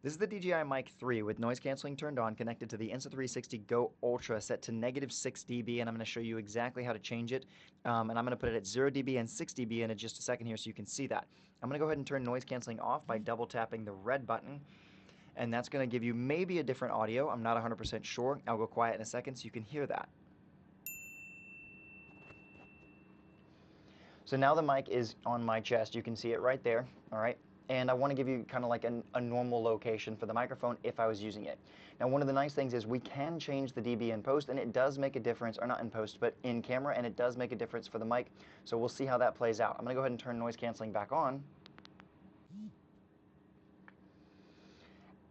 This is the DJI Mic 3 with noise canceling turned on, connected to the Insta360 Go Ultra, set to -6 dB, and I'm going to show you exactly how to change it. And I'm going to put it at 0 dB and 6 dB in just a second here so you can see that. I'm going to go ahead and turn noise canceling off by double tapping the red button, and that's going to give you maybe a different audio. I'm not 100% sure. I'll go quiet in a second so you can hear that. So now the mic is on my chest. You can see it right there, all right? And I want to give you kind of like a normal location for the microphone if I was using it. Now, one of the nice things is we can change the dB in post, and it does make a difference, or not in post, but in camera, and it does make a difference for the mic. So we'll see how that plays out. I'm going to go ahead and turn noise canceling back on.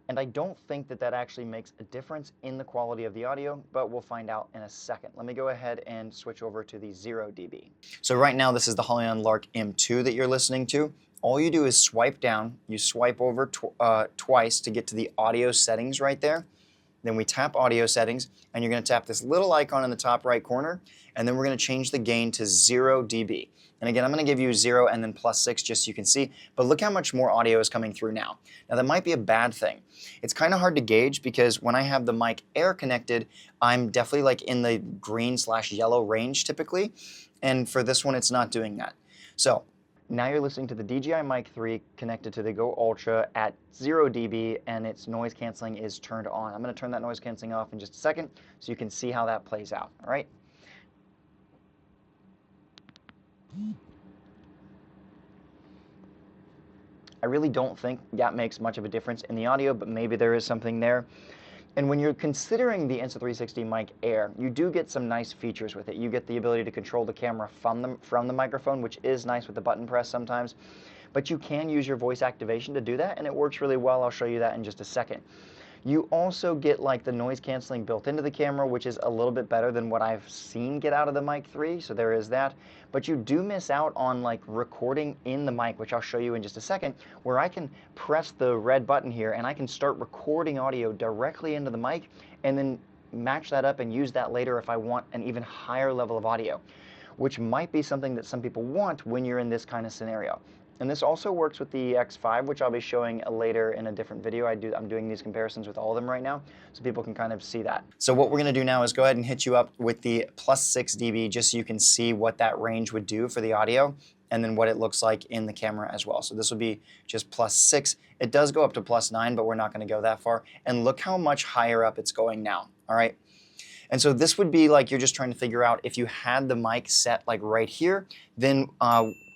And I don't think that that actually makes a difference in the quality of the audio, but we'll find out in a second. Let me go ahead and switch over to the 0 dB. So right now, this is the Hollyland Lark M2 that you're listening to. All you do is swipe down. You swipe over twice to get to the audio settings right there. Then we tap audio settings, and you're going to tap this little icon in the top right corner, and then we're going to change the gain to 0 dB. And again, I'm going to give you 0 and then +6 just so you can see, but look how much more audio is coming through now. Now that might be a bad thing. It's kind of hard to gauge because when I have the mic Air connected, I'm definitely like in the green/yellow range typically, and for this one it's not doing that. So now you're listening to the DJI Mic 3 connected to the Go Ultra at 0 dB, and its noise canceling is turned on. I'm going to turn that noise canceling off in just a second so you can see how that plays out, all right? I really don't think that makes much of a difference in the audio, but maybe there is something there. And when you're considering the Insta360 Mic Air, you do get some nice features with it. You get the ability to control the camera from the microphone, which is nice with the button press sometimes. But you can use your voice activation to do that, and it works really well. I'll show you that in just a second. You also get like the noise canceling built into the camera, which is a little bit better than what I've seen get out of the Mic 3, so there is that. But you do miss out on like recording in the mic, which I'll show you in just a second, where I can press the red button here and I can start recording audio directly into the mic and then match that up and use that later if I want an even higher level of audio, which might be something that some people want when you're in this kind of scenario. And this also works with the X5, which I'll be showing later in a different video. I'm doing these comparisons with all of them right now, so people can kind of see that. So what we're going to do now is go ahead and hit you up with the +6 dB, just so you can see what that range would do for the audio, and then what it looks like in the camera as well. So this will be just +6. It does go up to +9, but we're not going to go that far. And look how much higher up it's going now, all right? And so this would be like you're just trying to figure out if you had the mic set like right here, then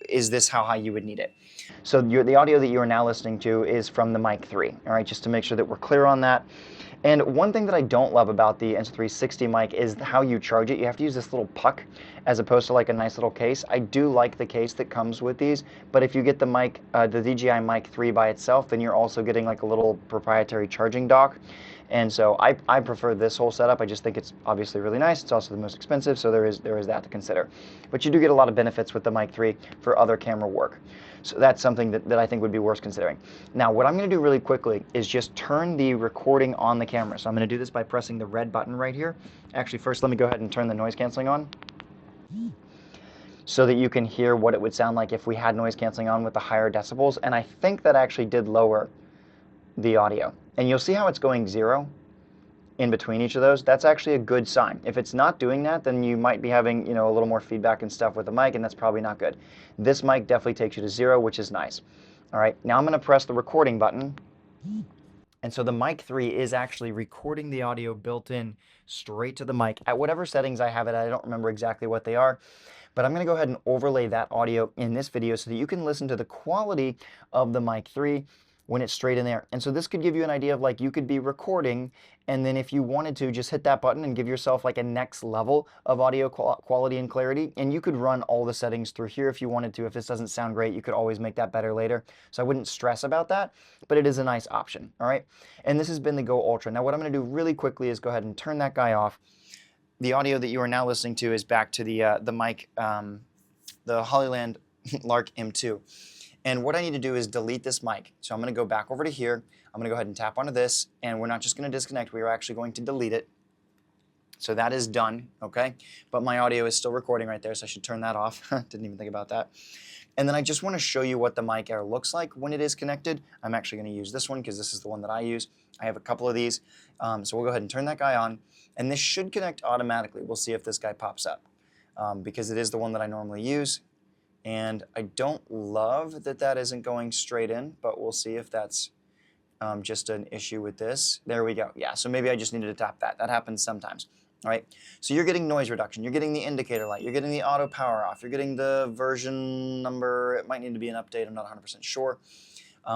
is this how high you would need it? So the audio that you are now listening to is from the Mic 3, all right, just to make sure that we're clear on that. And one thing that I don't love about the Insta360 mic is how you charge it. You have to use this little puck as opposed to like a nice little case. I do like the case that comes with these, but if you get the mic, the DJI Mic 3 by itself, then you're also getting like a little proprietary charging dock. And so I prefer this whole setup. I just think it's obviously really nice. It's also the most expensive, so there is that to consider. But you do get a lot of benefits with the Mic 3 for other camera work. So that's something that I think would be worth considering. Now, what I'm going to do really quickly is just turn the recording on the camera. So I'm going to do this by pressing the red button right here. Actually, first let me go ahead and turn the noise canceling on so that you can hear what it would sound like if we had noise canceling on with the higher decibels. And I think that actually did lower the audio. And you'll see how it's going 0 in between each of those. That's actually a good sign. If it's not doing that, then you might be having, you know, a little more feedback and stuff with the mic, and that's probably not good. This mic definitely takes you to 0, which is nice. All right, now I'm going to press the recording button. And so the Mic 3 is actually recording the audio built in straight to the mic at whatever settings I have it at. I don't remember exactly what they are, but I'm going to go ahead and overlay that audio in this video so that you can listen to the quality of the Mic 3 when it's straight in there. And so this could give you an idea of like you could be recording, and then if you wanted to, just hit that button and give yourself like a next level of audio quality and clarity, and you could run all the settings through here if you wanted to. If this doesn't sound great, you could always make that better later. So I wouldn't stress about that, but it is a nice option, all right? And this has been the Go Ultra. Now what I'm going to do really quickly is go ahead and turn that guy off. The audio that you are now listening to is back to the mic, the Hollyland Lark M2. And what I need to do is delete this mic. So I'm going to go back over to here. I'm going to go ahead and tap onto this, and we're not just going to disconnect. We are actually going to delete it. So that is done, okay? But my audio is still recording right there, so I should turn that off. Didn't even think about that. And then I just want to show you what the Mic Air looks like when it is connected. I'm actually going to use this one because this is the one that I use. I have a couple of these. So we'll go ahead and turn that guy on. And this should connect automatically. We'll see if this guy pops up because it is the one that I normally use. And I don't love that that isn't going straight in, but we'll see if that's just an issue with this. There we go. Yeah, so maybe I just needed to tap that. That happens sometimes. All right, so you're getting noise reduction, you're getting the indicator light, you're getting the auto power off, you're getting the version number. It might need to be an update, I'm not 100% sure,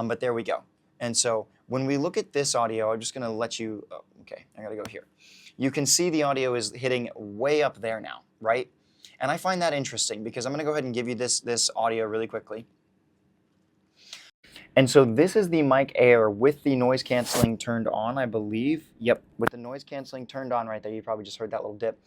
but there we go. And so when we look at this audio, I'm just going to let you, oh, okay, I got to go here. You can see the audio is hitting way up there now, right? And I find that interesting because I'm going to go ahead and give you this audio really quickly. And so this is the Mic Air with the noise canceling turned on, I believe. Yep, with the noise canceling turned on right there. You probably just heard that little dip.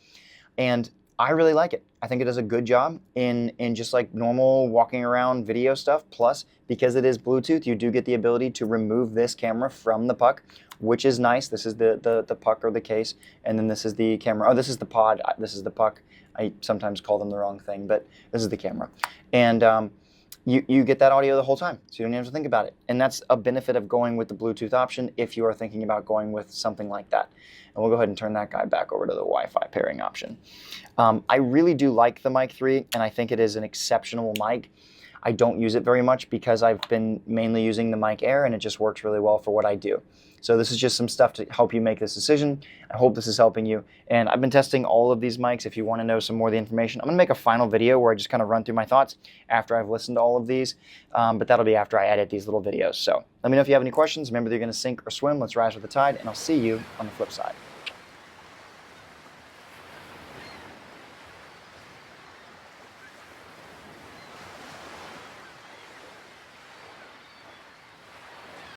And I really like it. I think it does a good job in just like normal walking around video stuff. Plus, because it is Bluetooth, you do get the ability to remove this camera from the puck, which is nice. This is the puck or the case. And then this is the camera. Oh, this is the pod. This is the puck. I sometimes call them the wrong thing, but this is the camera. And you get that audio the whole time, so you don't even have to think about it. And that's a benefit of going with the Bluetooth option if you are thinking about going with something like that. And we'll go ahead and turn that guy back over to the Wi-Fi pairing option. I really do like the Mic 3, and I think it is an exceptional mic. I don't use it very much because I've been mainly using the Mic Air, and it just works really well for what I do. So this is just some stuff to help you make this decision. I hope this is helping you. And I've been testing all of these mics. If you want to know some more of the information, I'm going to make a final video where I just kind of run through my thoughts after I've listened to all of these. But that'll be after I edit these little videos. So let me know if you have any questions. Remember, you're going to sink or swim. Let's rise with the tide, and I'll see you on the flip side.